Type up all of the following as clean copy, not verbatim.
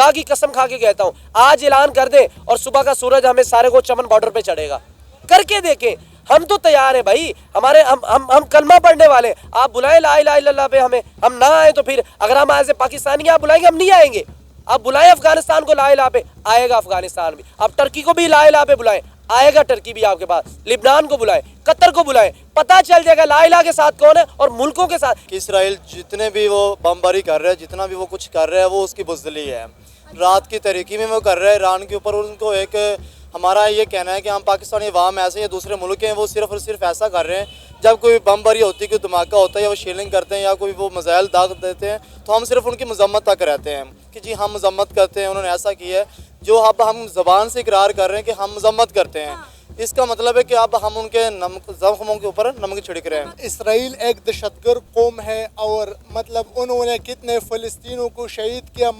खुदा की कसम खा के कहता हूँ, आज ऐलान कर दे और सुबह का सूरज हमें सारे को चमन बॉर्डर पे चढ़ेगा, करके देखें। हम तो तैयार है भाई, हमारे हम कलमा पढ़ने वाले। आप बुलाएं ला इलाहा इल्लल्लाह पे हमें, हम ना आए तो फिर अगर हम ऐसे पाकिस्तानी आप बुलाएंगे हम नहीं आएंगे। आप बुलाएं अफगानिस्तान को ला इलाहा पे, आएगा अफगानिस्तान भी। आप टर्की को भी ला इलाहा पे बुलाएं, आएगा टर्की भी आपके पास। लिबनान को बुलाएं, कतर को बुलाएं, पता चल जाएगा ला इलाहा के साथ कौन है और मुल्कों के साथ। कि इसराइल जितने भी वो बमबारी कर रहे हैं, जितना भी वो कुछ कर रहे हैं, वो उसकी बुज़दिली है। रात की तरीकी में वो कर रहे हैं ईरान के ऊपर। उनको एक हमारा ये कहना है कि हम पाकिस्तानी अवाम ऐसे या दूसरे मुल्क के हैं, वो सिर्फ और सिर्फ ऐसा कर रहे हैं जब कोई बमबारी होती है, कोई धमाका होता है या वो शेलिंग करते हैं या कोई वो मिसाइल दाग देते हैं, तो हम सिर्फ उनकी मजम्मत तक रहते हैं कि जी हम मजम्मत करते हैं, उन्होंने ऐसा किया है। जो अब हम ज़बान से इकरार कर रहे हैं कि हम मजम्मत करते हैं, इसका मतलब है कि अब हम उनके ज़ख्मों के ऊपर नमक छिड़क रहे हैं। इसराइल एक दहशतगर्द कौम है और मतलब उन्होंने कितने फ़लस्तीनों को शहीद किया,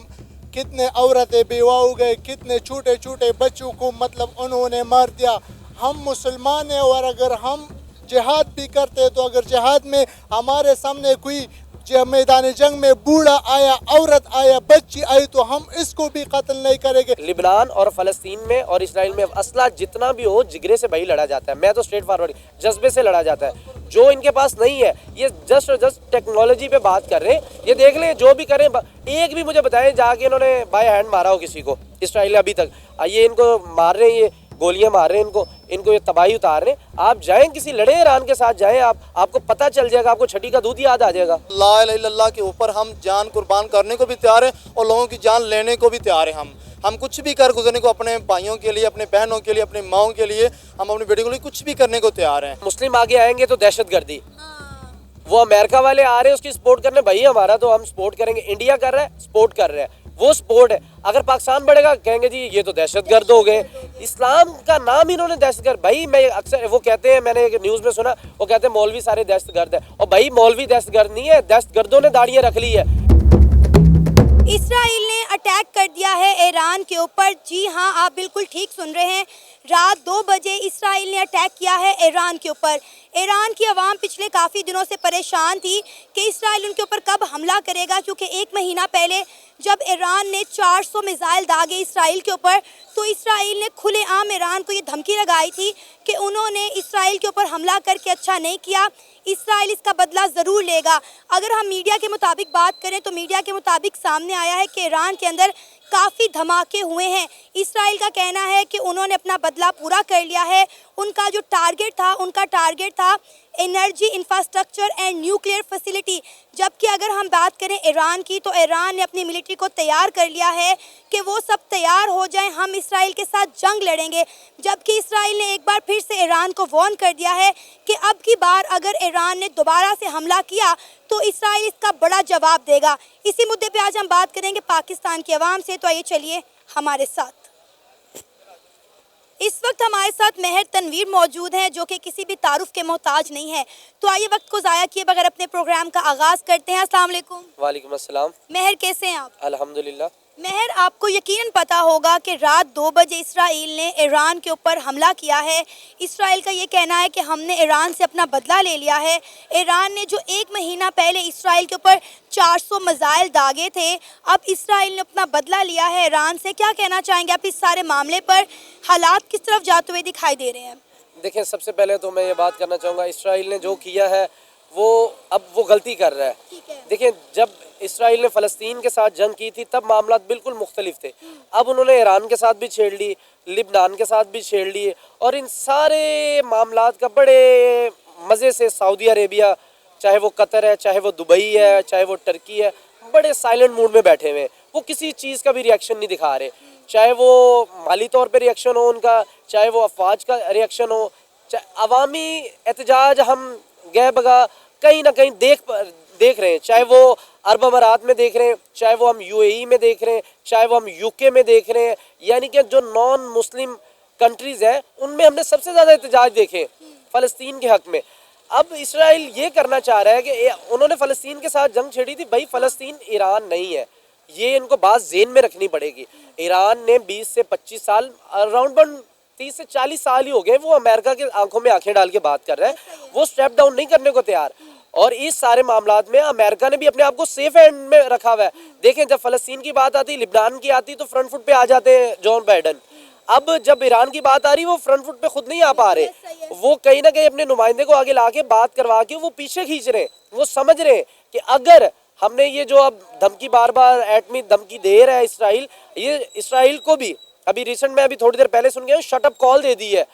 कितने औरतें बेवा हो गए, कितने छोटे छोटे बच्चों को मतलब उन्होंने मार दिया। हम मुसलमान हैं और अगर हम जिहाद भी करते तो अगर जिहाद में हमारे सामने कोई मैदान जंग में बूढ़ा आया, औरत आया, बच्ची आई, तो हम इसको भी कत्ल नहीं करेंगे। लिबनान और फ़लस्तीन में और इसराइल में असला जितना भी हो जिगरे से भाई लड़ा जाता है। मैं तो स्ट्रेट फॉरवर्ड जज्बे से लड़ा जाता है। जो इनके पास नहीं है, ये जस्ट टेक्नोलॉजी पे बात कर रहे हैं। ये देख लें जो भी करें, एक भी मुझे बताएं जाके इन्होंने बाय हैंड मारा हो किसी को इसराइल अभी तक। ये इनको मार रहे हैं, ये गोलियां मार रहे हैं, इनको ये तबाही उतार रहे हैं। आप जाएं किसी लड़े ईरान के साथ जाएं, आपको पता चल जाएगा, आपको छठी का दूध याद आ जाएगा। ला इलाहा इल्लल्लाह के ऊपर हम जान कुर्बान करने को भी तैयार है और लोगों की जान लेने को भी तैयार है। हम कुछ भी कर गुजरने को, अपने भाइयों के लिए, अपने बहनों के लिए, अपनी माओं के लिए, हम अपनी बेटियों के लिए कुछ भी करने को तैयार हैं। मुस्लिम आगे आएंगे तो दहशतगर्दी, वो अमेरिका वाले आ रहे हैं उसकी सपोर्ट करने, भाई हमारा तो हम सपोर्ट करेंगे। इंडिया कर रहा है, सपोर्ट कर रहे हैं, वो सपोर्ट है। अगर पाकिस्तान बढ़ेगा कहेंगे जी ये तो दहशतगर्द हो गए। इस्लाम का नाम इन्होंने दहशतगर्द, भाई मैं अक्सर वो कहते हैं, मैंने एक न्यूज़ में सुना, वो कहते हैं मौलवी सारे दहशतगर्द है। और भाई मौलवी दहशतगर्द नहीं है, दहशतगर्दों ने दाढ़ियाँ रख ली है। इसराइल ने अटैक कर दिया है ईरान के ऊपर। जी हाँ, आप बिल्कुल ठीक सुन रहे हैं। रात 2 बजे इसराइल ने अटैक किया है ईरान के ऊपर। ईरान की आवाम पिछले काफ़ी दिनों से परेशान थी कि इसराइल उनके ऊपर कब हमला करेगा, क्योंकि 1 महीना पहले जब ईरान ने 400 मिसाइल दागे इसराइल के ऊपर, तो इसराइल ने खुलेआम ईरान को ये धमकी लगाई थी कि उन्होंने इसराइल के ऊपर हमला करके अच्छा नहीं किया, इसराइल इसका बदला ज़रूर लेगा। अगर हम मीडिया के मुताबिक बात करें तो मीडिया के मुताबिक सामने आया है कि ईरान के अंदर काफ़ी धमाके हुए हैं। इसराइल का कहना है कि उन्होंने अपना बदला पूरा कर लिया है। उनका जो टारगेट था energy infrastructure and nuclear facility. जबकि अगर हम बात करें ईरान की, तो ईरान ने अपनी मिलिट्री को तैयार कर लिया है कि वो सब तैयार हो जाएं, हम इसराइल के साथ जंग लड़ेंगे। जबकि इसराइल ने एक बार फिर से ईरान को वार्न कर दिया है कि अब की बार अगर ईरान ने दोबारा से हमला किया तो इसराइल इसका बड़ा जवाब देगा। इसी मुद्दे पे आज हम बात करेंगे पाकिस्तान की आवाम से, तो आइए चलिए हमारे साथ। इस वक्त हमारे साथ महर तनवीर मौजूद हैं, जो कि किसी भी तारुफ के मोहताज नहीं है। तो आइए वक्त को ज़ाया किए बगैर अपने प्रोग्राम का आगाज़ करते हैं। अस्सलाम वालेकुम। वालेकुम अस्सलाम। महर कैसे हैं आप? अल्हम्दुलिल्लाह। महर, आपको यकीनन पता होगा कि रात 2 बजे इसराइल ने ईरान के ऊपर हमला किया है। इसराइल का ये कहना है कि हमने ईरान से अपना बदला ले लिया है। ईरान ने जो 1 महीना पहले इसराइल के ऊपर 400 मिसाइल दागे थे, अब इसराइल ने अपना बदला लिया है ईरान से। क्या कहना चाहेंगे आप इस सारे मामले पर? हालात किस तरफ जाते हुए दिखाई दे रहे हैं? देखिए, सबसे पहले तो मैं ये बात करना चाहूँगा, इसराइल ने जो किया है वो गलती कर रहा है। देखिए, जब इसराइल ने फ़लस्तीन के साथ जंग की थी तब मामला बिल्कुल मुख्तलिफ थे। अब उन्होंने ईरान के साथ भी छेड़ ली, लिबनान के साथ भी छेड़ लिए, और इन सारे मामलात का बड़े मज़े से सऊदी अरेबिया, चाहे वो कतर है, चाहे वो दुबई है, चाहे वो टर्की है, बड़े साइलेंट मूड में बैठे हुए हैं। वो किसी चीज़ का भी रिएक्शन नहीं दिखा रहे, चाहे वो माली तौर पे रिएक्शन हो उनका, चाहे वो अफवाज का रिएक्शन हो, चाहे अवामी एहतजाज हम गए बगा कहीं ना कहीं देख रहे हैं। चाहे वो अरब अमारात में देख रहे हैं, चाहे वो हम यूएई में देख रहे हैं, चाहे वो हम यूके में देख रहे हैं, यानी कि जो नॉन मुस्लिम कंट्रीज़ हैं उनमें हमने सबसे ज़्यादा एहतजाज देखे फ़लस्तीन के हक़ में। अब इसराइल ये करना चाह रहा है कि उन्होंने फ़लस्तीन के साथ जंग छेड़ी थी, भाई फ़लस्तीन ईरान नहीं है, ये इनको बात ज़हन में रखनी पड़ेगी। ईरान ने 20 से 25 साल, अराउंड 30 से 40 साल ही हो गए, वो अमेरिका के आंखों में आंखें डाल के बात कर रहे हैं, वो स्टेप डाउन नहीं करने को तैयार। और इस सारे मामलात में अमेरिका ने भी अपने आप को सेफ हैंड में रखा हुआ है। देखें, जब फ़लस्तीन की बात आती, लिबनान की आती, तो फ्रंट फुट पे आ जाते हैं जॉन बाइडन। अब जब ईरान की बात आ रही, वो फ्रंट फुट पे खुद नहीं आ पा रहे, वो कहीं ना कहीं अपने नुमाइंदे को आगे लाके बात करवा के वो पीछे खींच रहे हैं। वो समझ रहे हैं कि अगर हमने ये जो अब धमकी बार बार एटमी धमकी दे रहा है इसराइल, ये इसराइल को भी अभी रिसेंट में अभी थोड़ी देर पहले सुन गया शट अप कॉल दे दी है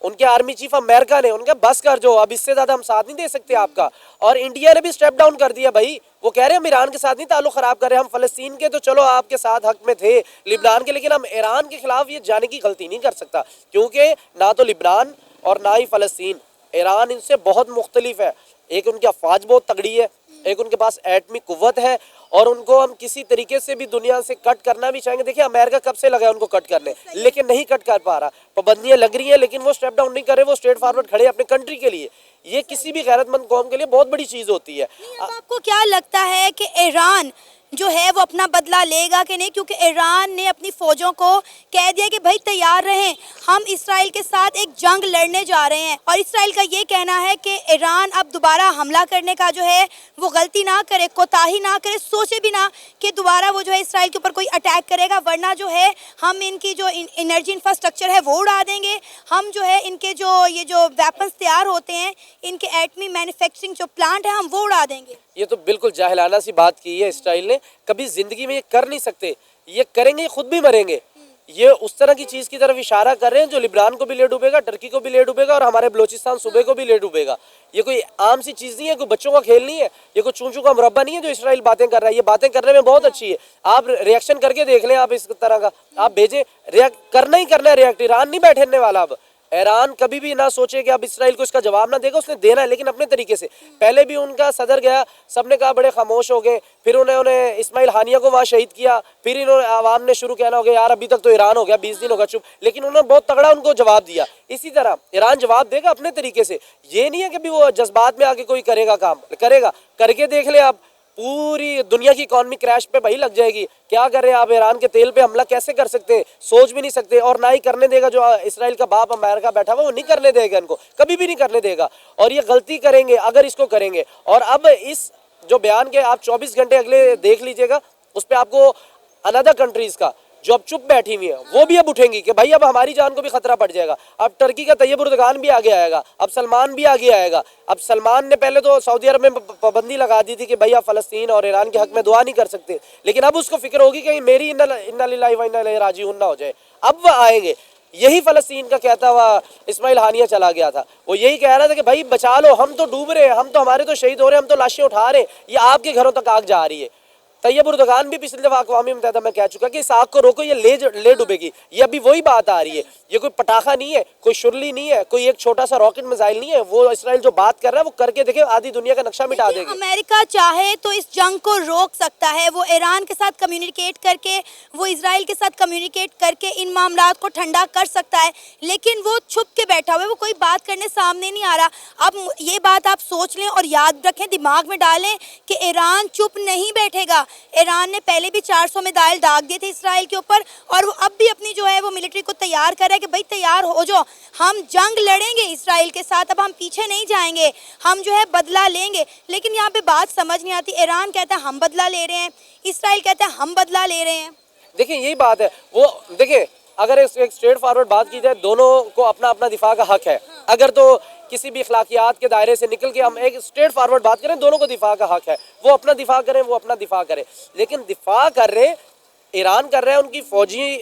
उनके आर्मी चीफ अमेरिका ने। उनका बस कर, जो अब इससे ज्यादा हम साथ नहीं दे सकते आपका। और इंडिया ने भी स्टेप डाउन कर दिया भाई। वो कह रहे हैं हम ईरान के साथ नहीं ताल्लुक खराब कर रहे हैं, हम फलस्तीन के तो चलो आपके साथ हक में थे, लिबनान के, लेकिन हम ईरान के खिलाफ ये जाने की गलती नहीं कर सकता, क्योंकि ना तो लिबनान और ना ही फलस्तीन, ईरान इनसे बहुत मुख्तलिफ है। एक उनकी अफवाज बहुत तगड़ी है, एक उनके पास एटमी कुव्वत है, और उनको हम किसी तरीके से भी दुनिया से कट करना भी चाहेंगे। देखिए, अमेरिका कब से लगा है उनको कट करने, लेकिन नहीं कट कर पा रहा। पाबंदियां लग रही हैं, लेकिन वो स्टेप डाउन नहीं कर रहे, वो स्ट्रेट फॉरवर्ड खड़े अपने कंट्री के लिए। ये किसी भी गैरतमंद कौम के लिए बहुत बड़ी चीज होती है। अब आपको क्या लगता है कि ईरान जो है वो अपना बदला लेगा कि नहीं? क्योंकि ईरान ने अपनी फौजों को कह दिया कि भाई तैयार रहें, हम इसराइल के साथ एक जंग लड़ने जा रहे हैं। और इसराइल का ये कहना है कि ईरान अब दोबारा हमला करने का जो है वो गलती ना करे, कोताही ना करे, सोचे भी ना कि दोबारा वो जो है इसराइल के ऊपर कोई अटैक करेगा, वरना जो है हम इनकी जो एनर्जी इंफ्रास्ट्रक्चर है वो उड़ा देंगे। हम जो है इनके जो ये जो वेपन्स तैयार होते हैं, इनके एटमी मैन्युफैक्चरिंग जो प्लांट है, हम वो उड़ा देंगे। ये तो बिल्कुल जाहिलाना सी बात की है इसराइल ने। कभी जिंदगी में ये कर नहीं सकते, ये करेंगे खुद भी मरेंगे। ये उस तरह की चीज की तरफ इशारा कर रहे हैं जो लिबनान को भी ले डूबेगा, टर्की को भी ले डूबेगा, और हमारे बलोचिस्तान सूबे को भी ले डूबेगा। ये कोई आम सी चीज नहीं है, कोई बच्चों का खेल नहीं है, ये कोई चूचू का मुरब्बा नहीं है जो इसराइल बातें कर रहा है। ये बातें करने में बहुत अच्छी है, आप रिएक्शन करके देख लें, आप इस तरह का आप भेजें, रिएक्ट करना ही करना है रिएक्ट। ईरान नहीं बैठने वाला। अब ईरान कभी भी ना सोचे कि अब इसराइल को इसका जवाब ना देगा, उसने देना है, लेकिन अपने तरीके से। पहले भी उनका सदर गया, सबने कहा बड़े खामोश हो गए, फिर उन्होंने इस्माइल हानिया को वहाँ शहीद किया, फिर इन्होंने आवाम ने शुरू कहना हो गया यार अभी तक तो ईरान हो गया, 20 दिन होगा चुप, लेकिन उन्होंने बहुत तगड़ा उनको जवाब दिया। इसी तरह ईरान जवाब देगा अपने तरीके से। ये नहीं है कि भी वो जज्बात में आके कोई करेगा, काम करेगा, करके देख ले आप। पूरी दुनिया की इकॉनमी क्रैश पे भाई लग जाएगी। क्या कर रहे हैं आप? ईरान के तेल पे हमला कैसे कर सकते हैं? सोच भी नहीं सकते, और ना ही करने देगा। जो इसराइल का बाप अमेरिका बैठा हुआ वो नहीं करने देगा इनको, कभी भी नहीं करने देगा। और ये गलती करेंगे अगर इसको करेंगे। और अब इस जो बयान के आप 24 घंटे अगले देख लीजिएगा, उस पर आपको अनदर कंट्रीज का जो अब चुप बैठी हुई है वो भी अब उठेंगी कि भाई अब हमारी जान को भी खतरा पड़ जाएगा। अब टर्की का तैयब उर्दगान भी आगे आएगा, अब सलमान भी आगे आएगा। अब सलमान ने पहले तो सऊदी अरब में पाबंदी लगा दी थी कि भाई आप फलस्तीन और ईरान के हक में दुआ नहीं कर सकते, लेकिन अब उसको फिक्र होगी कहीं मेरी इन्ना लिल्लाहि व इन्ना इलैहि राजिऊन ना हो जाए। अब वह आएंगे। यही फलस्तीन का कहता हुआ इस्माइल हानिया चला गया था, वो यही कह रहा था कि भाई बचा लो, हम तो डूब रहे हैं, हम तो हमारे तो शहीद हो रहे हैं, हम तो लाशें उठा रहे हैं, ये आपके घरों तक आग जा रही है। तैयब उर्दगान भी पिछले दफा अक़वाम मुत्तहिदा में कह चुका कि इस आग को रोको, ये ले डूबेगी। ये अभी वही बात आ रही है। ये कोई पटाखा नहीं है, कोई शुरली नहीं है, कोई एक छोटा सा रॉकेट मिसाइल नहीं है। वो इसराइल जो बात कर रहा है वो करके देखे, आधी दुनिया का नक्शा मिटा देगी। अमेरिका चाहे तो इस जंग को रोक सकता है, वो ईरान के साथ कम्युनिकेट करके, वो इसराइल के साथ कम्युनिकेट करके इन मामलात को ठंडा कर सकता है, लेकिन वो छुप के बैठा हुआ है, वो कोई बात करने सामने नहीं आ रहा। अब ये बात आप सोच लें और याद रखें, दिमाग में डालें कि ईरान चुप नहीं बैठेगा। ईरान ने पहले भी 400 मिसाइल दाग दिए थे इसराइल के ऊपर, और वो अब भी अपनी जो है वो मिलिट्री को तैयार कर रहा है कि भाई तैयार हो जाओ, हम जंग लड़ेंगे इसराइल के साथ, अब हम पीछे नहीं जाएंगे, हम जो है बदला लेंगे। लेकिन यहाँ पे बात समझ नहीं आती, ईरान कहता है हम बदला ले रहे हैं, इसराइल कहता है हम बदला ले रहे हैं। देखिए यही बात है। वो देखिए, अगर एक स्ट्रेट फॉरवर्ड बात की जाए, दोनों को अपना अपना दिफा का हक है। अगर तो किसी भी अखलाकियात के दायरे से निकल के हम एक स्ट्रेट फॉरवर्ड बात करें, दोनों को दिफा का हक है, वो अपना दिफा करें, वो अपना दिफा करें। लेकिन दिफा कर रहे ईरान कर रहा है, उनकी फौजी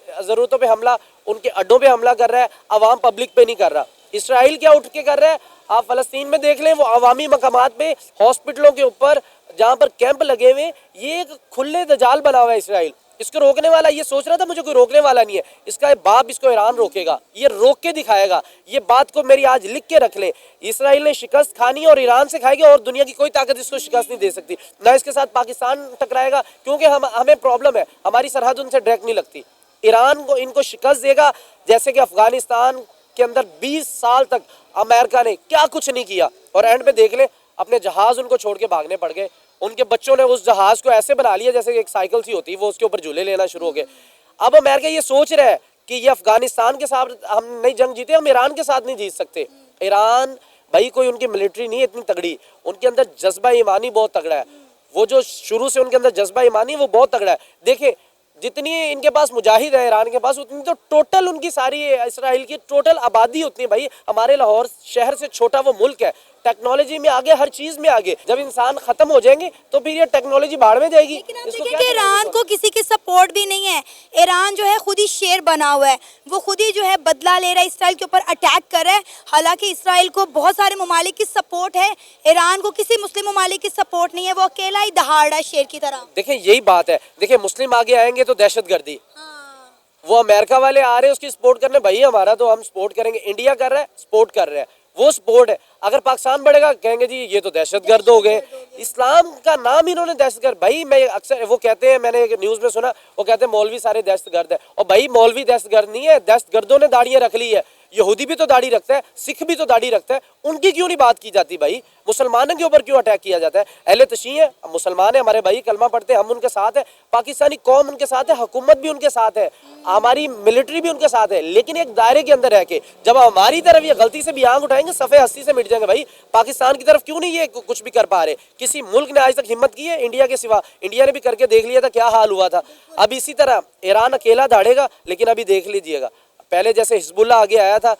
ज़रूरतों पे हमला, उनके अड्डों पे हमला कर रहा है, अवाम पब्लिक पे नहीं कर रहा। इसराइल क्या उठ के कर रहा है? आप फ़लस्तीन में देख लें, वो अवामी मकामात पे, हॉस्पिटलों के ऊपर जहाँ पर कैंप लगे हुए, ये एक खुले दजाल बना हुआ है इसराइल। इसको रोकने वाला ये सोच रहा था मुझे कोई रोकने वाला नहीं है, इसका बाप इसको ईरान रोकेगा, ये रोक के दिखाएगा। ये बात को मेरी आज लिख के रख ले, इसराइल ने शिकस्त खानी और ईरान से खाएगी, और दुनिया की कोई ताकत इसको शिकस्त नहीं दे सकती। ना इसके साथ पाकिस्तान टकराएगा, क्योंकि हमें प्रॉब्लम है, हमारी सरहद उनसे डायरेक्ट नहीं लगती। ईरान को इनको शिकस्त देगा, जैसे कि अफगानिस्तान के अंदर 20 साल तक अमेरिका ने क्या कुछ नहीं किया, और एंड पे देख ले अपने जहाज उनको छोड़ के भागने पड़ गए। उनके बच्चों ने उस जहाज को ऐसे बना लिया जैसे एक साइकिल सी होती है, वो उसके ऊपर झूले लेना शुरू हो गए। अब अमेरिका ये सोच रहा है कि ये अफगानिस्तान के साथ हम नहीं जंग जीते, हम ईरान के साथ नहीं जीत सकते। ईरान भाई कोई उनकी मिलिट्री नहीं है इतनी तगड़ी, उनके अंदर जज्बा ईमानी बहुत तगड़ा है। वो जो शुरू से उनके अंदर जज्बा ईमानी वो बहुत तगड़ा है। देखिए जितनी इनके पास मुजाहिद है ईरान के पास, उतनी तो टोटल उनकी सारी इसराइल की टोटल आबादी उतनी, भाई हमारे लाहौर शहर से छोटा वो मुल्क है, टेक्नोलॉजी में आगे, हर चीज में आगे। जब इंसान खत्म हो जाएंगे तो फिर ये टेक्नोलॉजी बाढ़ में जाएगी। लेकिन आप इसको देखिए क्या कि करेंगे? ईरान को किसी की सपोर्ट भी नहीं है। ईरान जो है खुद ही शेर बना हुआ है, वो खुद ही जो है बदला ले रहा है, इसराइल के ऊपर अटैक कर रहा है। हालांकि इसराइल को बहुत सारे ममालिक की सपोर्ट है, ईरान को किसी मुस्लिम ममालिक की सपोर्ट नहीं है, वो अकेला ही दहाड़ रहा है शेर की तरह। देखिए यही बात है, देखिए मुस्लिम आगे आएंगे तो दहशतगर्दी, वो अमेरिका वाले आ रहे हैं उसकी सपोर्ट करने, भाई हमारा तो हम सपोर्ट करेंगे, इंडिया कर रहा है सपोर्ट कर रहे हैं, वो सपोर्ट है। अगर पाकिस्तान बढ़ेगा कहेंगे जी ये तो दहशतगर्द हो गए, इस्लाम का नाम इन्होंने दहशतगर्द। भाई मैं अक्सर वो कहते हैं, मैंने एक न्यूज़ में सुना, वो कहते हैं मौलवी सारे दहशतगर्द है, और भाई मौलवी दहशतगर्द नहीं है, दहशतगर्दों ने दाढ़ियाँ रख ली है, यहूदी भी तो दाढ़ी रखता है, सिख भी तो दाढ़ी रखता है, उनकी क्यों नहीं बात की जाती? भाई मुसलमानों के ऊपर क्यों अटैक किया जाता है? अहले तशी है, मुसलमान है हमारे भाई, कलमा पढ़ते हैं, हम उनके साथ है, पाकिस्तानी कौम उनके साथ है, हुकूमत भी उनके साथ है, हमारी मिलिट्री भी उनके साथ है, लेकिन एक दायरे के अंदर रह के जब हमारी तरफ ये गलती से भी आंख उठाएंगे सफ़े हस्ती से मिट जाएंगे। भाई पाकिस्तान की तरफ क्यों नहीं ये कुछ भी कर पा रहे? किसी मुल्क ने आज तक हिम्मत की है इंडिया के सिवा? इंडिया ने भी करके देख लिया था, क्या हाल हुआ था। अब इसी तरह ईरान अकेला दाढ़ेगा, लेकिन अभी देख लीजिएगा, पहले जैसे हिजबुल्लाह आगे आया था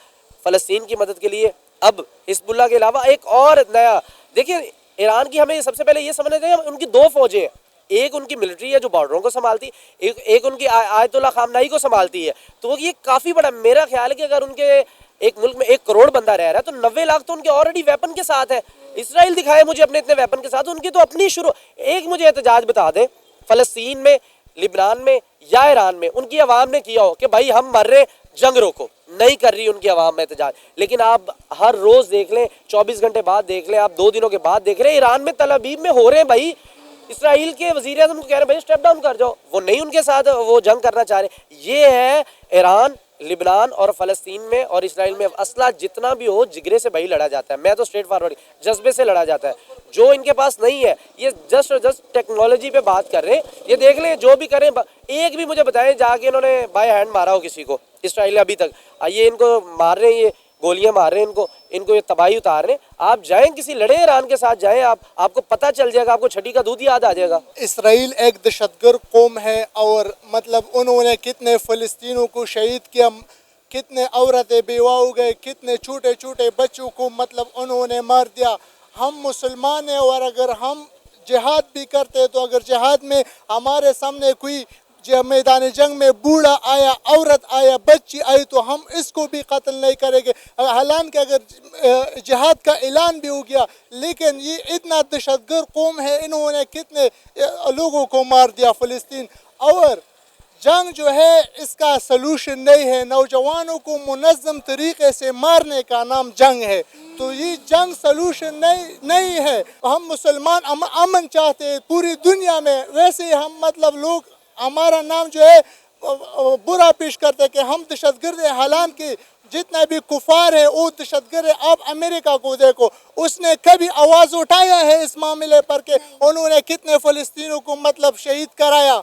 फ़लस्तीन की मदद के लिए, अब हिजबुल्लाह के अलावा एक और नया, देखिए ईरान की हमें सबसे पहले ये समझना चाहिए, उनकी दो फौजें हैं, एक उनकी मिलिट्री है जो बॉर्डरों को संभालती, एक उनकी आयतुल्लाह खामनाई को संभालती है। तो ये काफ़ी बड़ा, मेरा ख्याल है कि अगर उनके एक मुल्क में 1 करोड़ बंदा रह रहा है तो 90 लाख तो उनके ऑलरेडी वेपन के साथ है। इसराइल दिखाए मुझे अपने इतने वेपन के साथ, उनकी तो अपनी शुरू, एक मुझे एहतजाज बता दे फ़लस्तीन में, लिबनान में या ईरान में उनकी आवाम ने किया हो कि भाई हम मर रहे, जंग रोको, नहीं कर रही उनकी आवाम में एहतजाज। लेकिन आप हर रोज़ देख लें, 24 घंटे बाद देख लें, आप 2 दिनों के बाद देख रहे हैं ईरान में, तल अबीब में हो रहे हैं भाई, इसराइल के वज़ीर आज़म को कह रहे हैं भाई स्टेप डाउन कर जाओ, वो नहीं उनके साथ वो जंग करना चाह रहे। ये है ईरान, लिबनान और फ़लस्तीन में और इसराइल में असला जितना भी हो जिगरे से भाई लड़ा जाता है। मैं तो स्ट्रेट फॉरवर्ड जज्बे से लड़ा जाता है, जो इनके पास नहीं है। ये जस्ट टेक्नोलॉजी पे बात कर रहे हैं, ये देख लें जो भी करें, एक भी मुझे बताएं जाके इन्होंने बाय हैंड मारा हो किसी को इसराइल अभी तक। ये इनको मार रहे हैं, ये गोलियां मार रहे हैं, इनको ये तबाही उतार रहे हैं। आप जाएं किसी लड़े ईरान के साथ जाएं, आपको पता चल जाएगा, आपको छठी का दूध याद आ जाएगा। इसराइल एक दहशतगर्द कौम है और मतलब उन्होंने कितने फ़लस्तीनों को शहीद किया, कितने औरतें बेवा हो गए, कितने छोटे छोटे बच्चों को मतलब उन्होंने मार दिया। हम मुसलमान हैं और अगर हम जिहाद भी करते तो अगर जिहाद में हमारे सामने कोई जब मैदान जंग में बूढ़ा आया, औरत आया, बच्ची आई तो हम इसको भी कत्ल नहीं करेंगे। हालांकि अगर जिहाद का ऐलान भी हो गया, लेकिन ये इतना दहशतगर्द कौम है, इन्होंने कितने लोगों को मार दिया फ़लस्तीन। और जंग जो है इसका सलूशन नहीं है, नौजवानों को मुनज़्ज़म तरीके से मारने का नाम जंग है, तो ये जंग सलूशन नहीं है। हम मुसलमान अमन चाहते हैं पूरी दुनिया में, वैसे हम मतलब लोग हमारा नाम जो है बुरा पेश करते हैं कि हम दहशतगर्द हैं। हालांकि जितने भी कुफार है वो दहशतगर्द है। आप अमेरिका को देखो, उसने कभी आवाज़ उठाया है इस मामले पर कि उन्होंने कितने फ़लस्तीनों को मतलब शहीद कराया।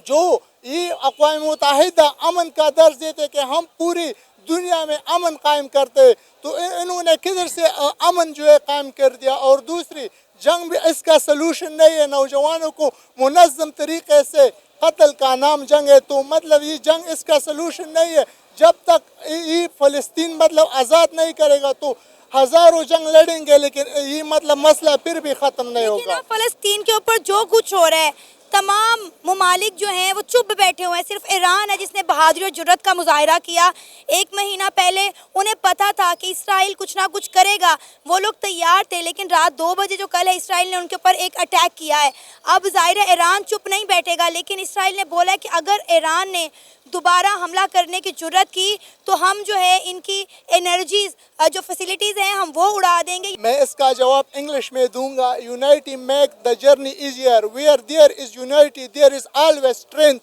जो ये अक़वाम मुत्तहिदा अमन का दर्ज देते कि हम पूरी दुनिया में अमन कायम करते, तो इन्होंने किधर से अमन जो है कायम कर दिया। और दूसरी जंग भी इसका सलूशन नहीं है, नौजवानों को मुनज़्ज़म तरीके से कत्ल का नाम जंग है, तो मतलब ये जंग इसका सलूशन नहीं है। जब तक ये फ़लस्तीन मतलब आज़ाद नहीं करेगा तो हज़ारों जंग लड़ेंगे, लेकिन ये मतलब मसला फिर भी ख़त्म नहीं होगा। फ़लस्तीन के ऊपर जो कुछ हो रहा है, तमाम ममालिक जो हैं वो चुप बैठे हुए हैं। सिर्फ ईरान है जिसने बहादुरी और जुर्रत का मुजाहरा किया। 1 महीना पहले उन्हें पता था कि इसराइल कुछ ना कुछ करेगा, वो लोग तैयार थे, लेकिन रात 2 बजे जो कल है इसराइल ने उनके ऊपर एक अटैक किया है। अब ज़ाहिर है ईरान चुप नहीं बैठेगा, लेकिन इसराइल ने बोला है कि अगर ईरान ने दोबारा हमला करने की जुर्रत की तो हम जो है इनकी एनर्जीज जो फैसिलिटीज़ हैं हम वो उड़ा देंगे। मैं इसका जवाब इंग्लिश में दूंगा। Unity make the journey easier, where there is unity there is always strength.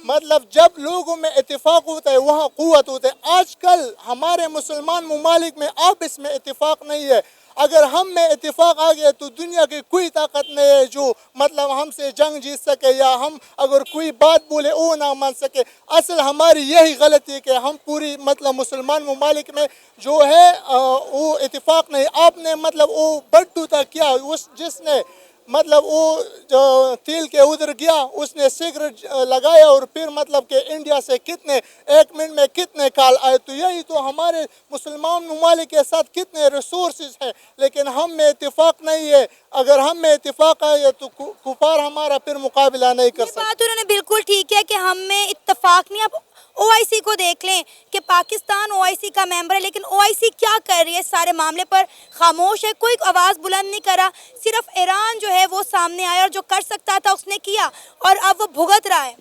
मतलब जब लोगों में इत्तेफाक होता है वहाँ क़ुव्वत होता है। आजकल हमारे मुसलमान ममालिक में अब इसमें इत्तेफाक नहीं है। अगर हम में इत्तेफाक आ गया तो दुनिया की कोई ताकत नहीं है जो मतलब हमसे जंग जीत सके, या हम अगर कोई बात बोले वो ना मान सके। असल हमारी यही गलती है कि हम पूरी मतलब मुसलमान ममालिक में जो है वो इत्तेफाक नहीं। आपने मतलब वो बट्टू था क्या, उस जिसने मतलब वो जो तेल के उधर गया उसने सिगरेट लगाया और फिर मतलब कि इंडिया से कितने 1 मिनट में कितने कॉल आए। तो यही तो हमारे मुसलमान ममालिक के साथ कितने रिसोर्सेज हैं, लेकिन हम में इत्तेफाक नहीं है। अगर हम में इत्तेफाक आए तो कुफार हमारा फिर मुकाबला नहीं कर ये सकते। बात उन्होंने बिल्कुल ठीक है कि हम में इत्तेफाक नहीं। अब ओआईसी को देख लें कि पाकिस्तान ओआईसी का मेंबर है, लेकिन ओआईसी क्या कर रही है, सारे मामले पर खामोश है, कोई आवाज़ बुलंद नहीं करा। सिर्फ ईरान जो है वो सामने आया और जो कर सकता था उसने किया और अब वो भुगत रहा है।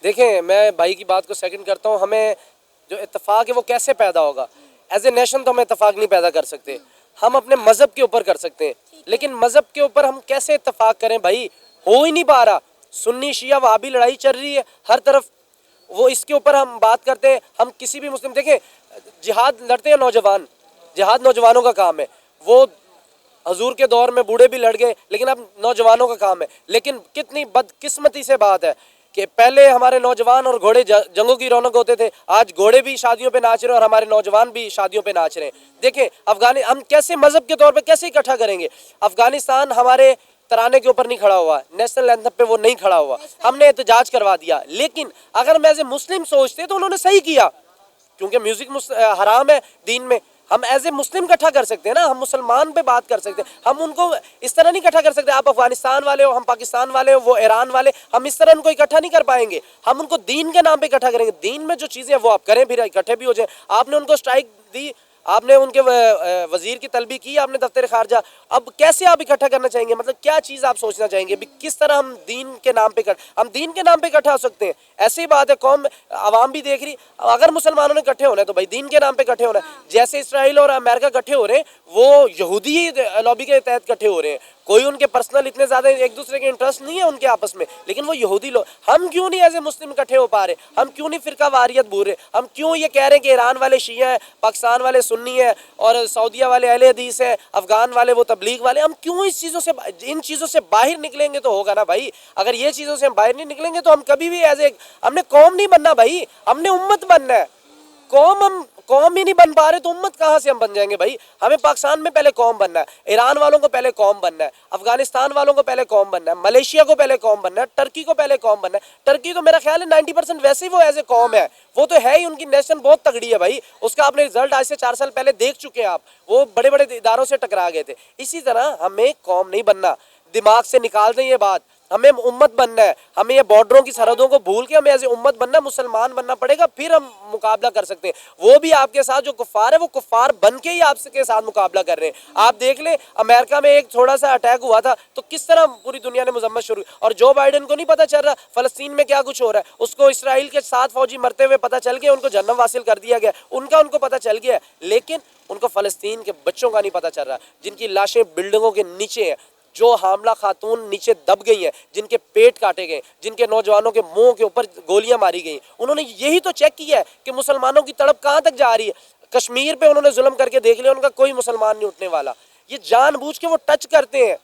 देखें, मैं भाई की बात को सेकंड करता हूँ। हमें जो इत्तेफाक है वो कैसे पैदा होगा? एज ए नेशन तो हम इत्तेफाक नहीं पैदा कर सकते, हम अपने मज़हब के ऊपर कर सकते हैं, लेकिन मज़हब के ऊपर हम कैसे इत्तेफाक करें भाई? हो ही नहीं पा रहा। सुन्नी शिया वहाबी लड़ाई चल रही है हर तरफ, वो इसके ऊपर हम बात करते हैं। हम किसी भी मुस्लिम, देखें जिहाद लड़ते हैं नौजवान, जिहाद नौजवानों का काम है। वो हजूर के दौर में बूढ़े भी लड़ गए, लेकिन अब नौजवानों का काम है। लेकिन कितनी बदकिस्मती से बात है कि पहले हमारे नौजवान और घोड़े जंगों की रौनक होते थे, आज घोड़े भी शादियों पे नाच रहे हैं और हमारे नौजवान भी शादियों पे नाच रहे हैं। देखें हम कैसे मजहब के तौर पे कैसे इकट्ठा करेंगे? अफगानिस्तान हमारे तराने के ऊपर नहीं खड़ा हुआ, नेशनल एंथम पे वो नहीं खड़ा हुआ, हमने एहतजाज करवा दिया। लेकिन अगर हम एज ए मुस्लिम सोचते तो उन्होंने सही किया, क्योंकि म्यूजिक हराम है दीन में। हम एज ए मुस्लिम इकट्ठा कर सकते हैं ना, हम मुसलमान पे बात कर सकते हैं। हम उनको इस तरह नहीं इकट्ठा कर सकते, आप अफगानिस्तान वाले हो, हम पाकिस्तान वाले हो, वो ईरान वाले, हम इस तरह उनको इकट्ठा नहीं कर पाएंगे। हम उनको दीन के नाम पे इकट्ठा करेंगे। दीन में जो चीज़ें हैं वो आप करें, फिर इकट्ठे भी हो जाए। आपने उनको स्ट्राइक दी, आपने उनके वजीर की तलबी की, आपने दफ्तर खारजा, अब कैसे आप इकट्ठा करना चाहेंगे? मतलब क्या चीज़ आप सोचना चाहेंगे भी? किस तरह हम दीन के नाम पे हम दीन के नाम पे इकट्ठा हो सकते हैं? ऐसी बात है, कौम आवाम भी देख रही। अगर मुसलमानों ने इकट्ठे होना है तो भाई दीन के नाम पे इकट्ठे होना है। जैसे इसराइल और अमेरिका इकट्ठे हो रहे हैं, वो यहूदी लॉबी के तहत इकट्ठे हो रहे हैं। कोई उनके पर्सनल इतने ज़्यादा एक दूसरे के इंटरेस्ट नहीं है उनके आपस में, लेकिन वो यहूदी लोग। हम क्यों नहीं एज ए मुस्लिम इकट्ठे हो पा रहे? हम क्यों नहीं फिरका वारियत भूल रहे? हम क्यों ये कह रहे हैं कि ईरान वाले शिया है, पाकिस्तान वाले सुन्नी है और सऊदीया वाले अहले हदीस है, अफगान वाले वो तबलीग वाले? हम क्यों इन चीज़ों से बाहर निकलेंगे तो होगा ना भाई। अगर ये चीज़ों से हम बाहर नहीं निकलेंगे तो हम कभी भी हमने कौम नहीं बनना भाई, हमने उम्मत बनना है। हम कौम ही नहीं बन पा रहे तो उम्मत कहाँ से हम बन जाएंगे भाई? हमें पाकिस्तान में पहले कौम बनना है, ईरान वालों को पहले कौम बनना है, अफगानिस्तान वालों को पहले कौम बनना है, मलेशिया को पहले कौम बनना है, टर्की को पहले कौम बनना है। टर्की तो मेरा ख्याल है 90% वैसे ही वो एज ए कौम है, वो तो है ही, उनकी नेशन बहुत तगड़ी है भाई। उसका आपने रिजल्ट आज से 4 साल पहले देख चुके हैं आप, वो बड़े बड़े इदारों से टकरा गए थे। इसी तरह हमें कौम नहीं बनना, दिमाग से निकाल दें ये बात। हमें उम्मत बनना है, हमें ये बॉर्डरों की सरहदों को भूल के हमें ऐसे उम्मत बनना, मुसलमान बनना पड़ेगा, फिर हम मुकाबला कर सकते हैं। वो भी आपके साथ जो कुफार है वो कुफार बन के ही आपके साथ मुकाबला कर रहे हैं। आप देख लें, अमेरिका में एक थोड़ा सा अटैक हुआ था तो किस तरह पूरी दुनिया ने मजम्मत शुरू, और जो बाइडेन को नहीं पता चल रहा फलस्तीन में क्या कुछ हो रहा है। उसको इसराइल के 7 फौजी मरते हुए पता चल गया, उनको जन्नत वासिल कर दिया गया, उनको पता चल गया, लेकिन उनको फलस्तीन के बच्चों का नहीं पता चल रहा, जिनकी लाशें बिल्डिंगों के नीचे हैं, जो हामला खातून नीचे दब गई हैं, जिनके पेट काटे गए, जिनके नौजवानों के मुंह के ऊपर गोलियां मारी गई। उन्होंने यही तो चेक किया है कि मुसलमानों की तड़प कहाँ तक जा रही है। कश्मीर पे उन्होंने जुल्म करके देख लिया, उनका कोई मुसलमान नहीं उठने वाला। ये जानबूझ के वो टच करते हैं,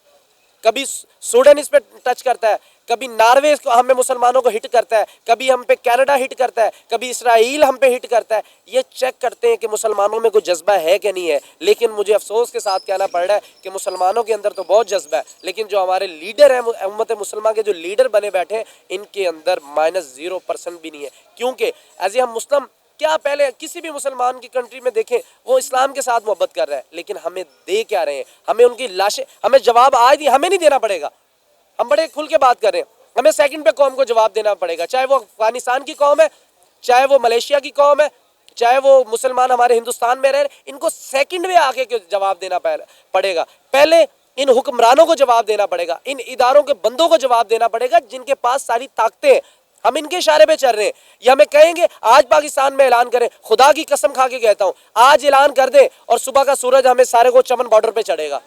कभी सूडान इस पे टच करता है, कभी नॉर्वे हमें मुसलमानों को हिट करता है, कभी हम पे कनाडा हिट करता है, कभी इसराइल हम पे हिट करता है। ये चेक करते हैं कि मुसलमानों में कोई जज्बा है कि नहीं है। लेकिन मुझे अफसोस के साथ कहना पड़ रहा है कि मुसलमानों के अंदर तो बहुत जज्बा है, लेकिन जो हमारे लीडर हैं, उम्मत मुसलमान के जो लीडर बने बैठे हैं, इनके अंदर -0% भी नहीं है। क्योंकि एज ए हम मुस्लिम, क्या पहले किसी भी मुसलमान की कंट्री में देखें वो इस्लाम के साथ मोहब्बत कर रहा है, लेकिन हमें दे क्या रहे हैं? हमें उनकी लाशें, हमें जवाब आज ही हमें नहीं देना पड़ेगा। हम बड़े खुल के बात कर रहे हैं, हमें सेकंड पे कौम को जवाब देना पड़ेगा, चाहे वो अफगानिस्तान की कौम है, चाहे वो मलेशिया की कौम है, चाहे वो मुसलमान हमारे हिंदुस्तान में रह रहे, इनको सेकंड में आके जवाब देना पड़ेगा। पहले इन हुक्मरानों को जवाब देना पड़ेगा, इन इदारों के बंदों को जवाब देना पड़ेगा जिनके पास सारी ताकतें हैं। हम इनके इशारे पे चल रहे हैं। ये हमें कहेंगे आज पाकिस्तान में ऐलान करें, खुदा की कसम खा के कहता हूं, आज ऐलान कर दें और सुबह का सूरज हमें सारे को चमन बॉर्डर पे चढ़ेगा।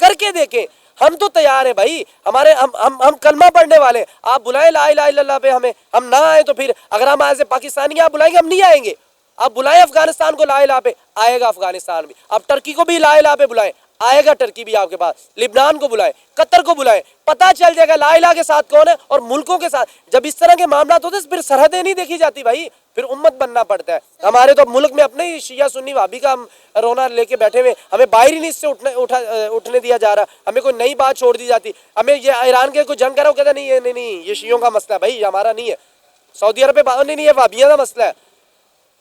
करके देखें, हम तो तैयार है भाई। हमारे हम कलमा पढ़ने वाले, आप बुलाएं ला इलाहा इल्लल्लाह पे हमें, हम ना आए तो फिर अगर हम आज से पाकिस्तानी आप बुलाएंगे हम नहीं आएंगे। आप बुलाएं अफगानिस्तान को ला इलाहा पे, आएगा अफगानिस्तान भी। आप टर्की को भी ला इलाहा पे बुलाएं, आएगा टर्की भी आपके पास, लिबनान को बुलाए, कतर को बुलाए, पता चल जाएगा ला इलाहा के साथ कौन है और मुल्कों के साथ। जब इस तरह के मामला होते हैं फिर सरहदें नहीं देखी जाती भाई, फिर उम्मत बनना पड़ता है। हमारे तो मुल्क में अपने ही शिया सुन्नी वाबी का हम रोना लेके बैठे हुए, हमें बाहर ही नहीं इससे उठने दिया जा रहा, हमें कोई नई बात छोड़ दी जाती। हमें ये ईरान के कोई जंग करा, वो कहता नहीं ये शियों का मसला है भाई, हमारा नहीं है। सऊदी अरब पे बात नहीं, ये वाबिया का मसला है।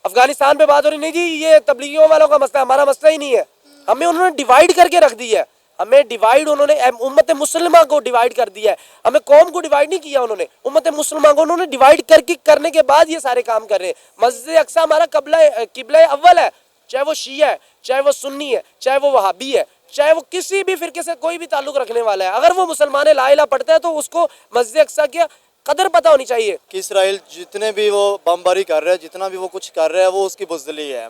अफगानिस्तान पे बात हो रही, नहीं जी ये तबलीगियों वालों का मसला, हमारा मसला ही नहीं है। हमें उन्होंने डिवाइड करके रख दी है, हमें डिवाइड उन्होंने उम्मत मुसलमा को डिवाइड कर दिया है, हमें कौम को डिवाइड नहीं किया उन्होंने, उम्मत मुसलमा को उन्होंने डिवाइड करने के बाद ये सारे काम कर रहे हैं। मस्जिद अक्सा हमारा किबला अव्वल है, चाहे वो शिया है, चाहे वो सुन्नी है, चाहे वो वहाबी है, चाहे वो किसी भी फिरके से कोई भी ताल्लुक रखने वाला है, अगर वो मुसलमान ला इलाहा पढ़ता है तो उसको मस्जिद अक्सा की कदर पता होनी चाहिए। कि इसराइल जितने भी वो बमबारी कर रहा है, जितना भी वो कुछ कर रहा है, वो उसकी बुज़दिली है।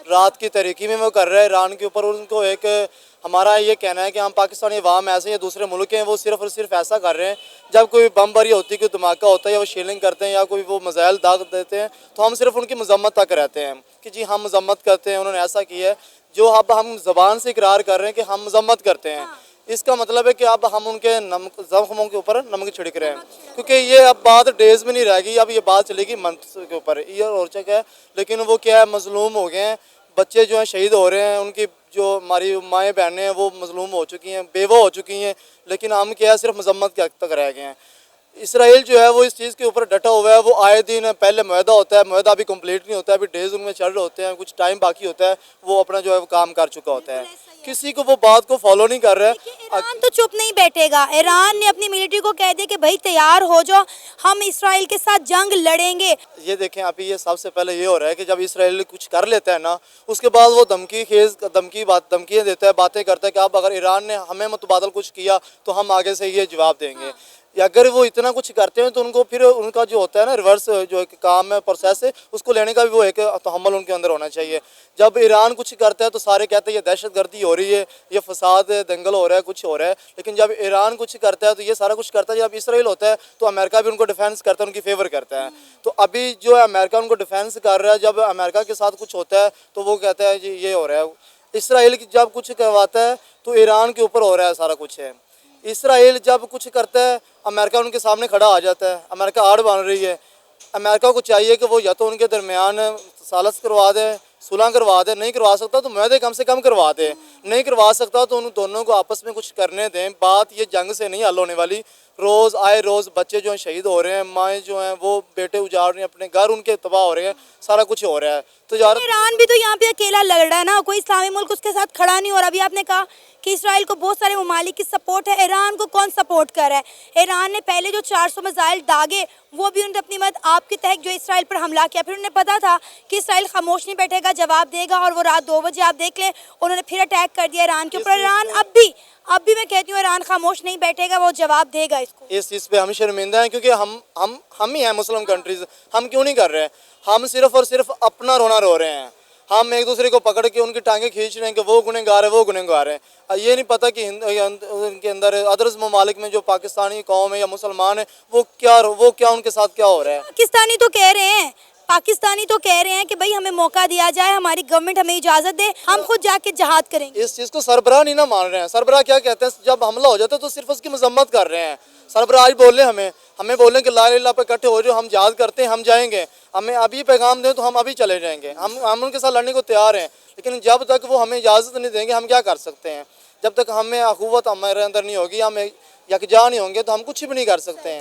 रात की तरीकी में वो कर रहा है ईरान के ऊपर। उनको एक हमारा ये कहना है कि हम पाकिस्तानी अवाम ऐसे या दूसरे मुल्क हैं वो सिर्फ और सिर्फ ऐसा कर रहे हैं, जब कोई बमबारी होती है, कोई धमाका होता है या वो शेलिंग करते हैं या कोई वो मिसाइल दाग देते हैं, तो हम सिर्फ उनकी मजम्मत तक रहते हैं कि जी हम मजम्मत करते हैं, उन्होंने ऐसा किया है। जो अब हम ज़बान से इकरार कर रहे हैं कि हम मजम्मत करते हैं, इसका मतलब है कि अब हम उनके जख्मों के ऊपर नमक छिड़क रहे हैं, क्योंकि ये अब बात डेज में नहीं रहेगी, अब ये बात चलेगी मंथ के ऊपर। ईयर और चक है, लेकिन वो क्या है, मजलूम हो गए हैं, बच्चे जो हैं शहीद हो रहे हैं, उनकी जो हमारी माएँ बहनें हैं वो मजलूम हो चुकी हैं, बेवा हो चुकी हैं, लेकिन हम क्या है सिर्फ मजम्मत के तक रह गए हैं। इसराइल जो है वो इस चीज़ के ऊपर डटा हुआ है। वो आए दिन पहले मुआहदा होता है, मुआहदा अभी कंप्लीट नहीं होता है, अभी डेज उनमें चल रहे होते हैं, कुछ टाइम बाकी होता है, वो अपना जो है वो काम कर चुका होता है, किसी को वो बात को फॉलो नहीं कर रहा है। ईरान तो चुप नहीं बैठेगा। ईरान ने अपनी मिलिट्री को कह दिया कि भाई तैयार हो जाओ, हम इसराइल के साथ जंग लड़ेंगे। ये देखें अभी ये सबसे पहले ये हो रहा है कि जब इसराइल कुछ कर लेता है ना, उसके बाद वो धमकियाँ देता है, बातें करता है कि अब अगर ईरान ने हमें मुतबादल कुछ किया तो हम आगे से ये जवाब देंगे। या अगर वो इतना कुछ करते हैं तो उनको फिर उनका जो होता है ना रिवर्स जो एक काम है, प्रोसेस है, उसको लेने का भी वो एक तहम्मुल उनके अंदर होना चाहिए। जब ईरान कुछ करता है तो सारे कहते हैं ये दहशतगर्दी हो रही है, ये फसाद दंगल हो रहा है, कुछ हो रहा है। लेकिन जब ईरान कुछ करता है तो ये सारा कुछ करता है। जब इसराइल होता है तो अमेरिका भी उनको डिफेंस करता है, उनकी फेवर करता है। तो अभी जो है अमेरिका उनको डिफेंस कर रहा है, जब अमेरिका के साथ कुछ होता है तो वो कहता है जी ये हो रहा है। इसराइल जब कुछ करवाता है तो ईरान के ऊपर हो रहा है सारा कुछ है। इसराइल जब कुछ करता है अमेरिका उनके सामने खड़ा आ जाता है, अमेरिका आड़ बन रही है। अमेरिका को चाहिए कि वो या तो उनके दरमियान सालस करवा दे, सुलह करवा दे, नहीं करवा सकता तो मुआहदे कम से कम करवा दे, नहीं करवा सकता तो उन दोनों को आपस में कुछ करने दें। बात ये जंग से नहीं हल होने वाली। रोज़ आए रोज़ बच्चे जो हैं शहीद हो रहे हैं, माएँ जो हैं वो बेटे उजाड़ रही हैं, अपने घर उनके तबाह हो रहे हैं, सारा कुछ हो रहा है। तो यार ईरान भी तो यहाँ पे अकेला लड़ रहा है ना, कोई इस्लामी मुल्क उसके साथ खड़ा नहीं हो रहा। अभी आपने कहा कि इसराइल को बहुत सारे ममालिक की सपोर्ट है, ईरान को कौन सपोर्ट कर रहा है? ईरान ने पहले जो 400 मिसाइल दागे वो भी उन्होंने अपनी मदद आपके तहत जो इसराइल पर हमला किया, फिर उन्हें पता था कि इसराइल खामोश नहीं बैठेगा, जवाब देगा, और वो रात 2 बजे आप देख लें उन्होंने फिर अटैक कर दिया ईरान के ऊपर। ईरान अब भी मैं कहती हूँ ईरान खामोश नहीं बैठेगा, वो जवाब देगा इसको। इस चीज़ पे हम शर्मिंदा हैं क्योंकि हम ही हैं मुस्लिम कंट्रीज़। हम क्यों नहीं कर रहे हैं? हम सिर्फ और सिर्फ अपना रोना रो रहे हैं। हम एक दूसरे को पकड़ के उनकी टांगें खींच रहे हैं कि वो गुनहगार है, वो गुनहगार है। ये नहीं पता कि उनके अंदर अदर्स ममालिक में जो पाकिस्तानी कौम है या मुसलमान है वो क्या उनके साथ क्या हो रहा है। पाकिस्तानी तो कह रहे हैं कि भाई हमें मौका दिया जाए, हमारी गवर्नमेंट हमें इजाज़त दे, हम खुद जाके जहाद करेंगे। इस चीज़ को सरबराह नहीं ना मान रहे हैं। सरबराह क्या कहते हैं, जब हमला हो जाता है तो सिर्फ उसकी मजम्मत कर रहे हैं। सरबराह आज बोल रहे हमें बोल रहे कि ला इलाहा पे इकट्ठे हो जाओ, हम जहाद करते हैं, हम जाएंगे, हमें अभी पैगाम दें तो हम अभी चले जाएंगे। हम उनके साथ लड़ने को तैयार हैं, लेकिन जब तक वो हमें इजाज़त नहीं देंगे हम क्या कर सकते हैं? जब तक हमें अखुवत हमारे अंदर नहीं होगी, हम यकजा नहीं होंगे तो हम कुछ भी नहीं कर सकते हैं।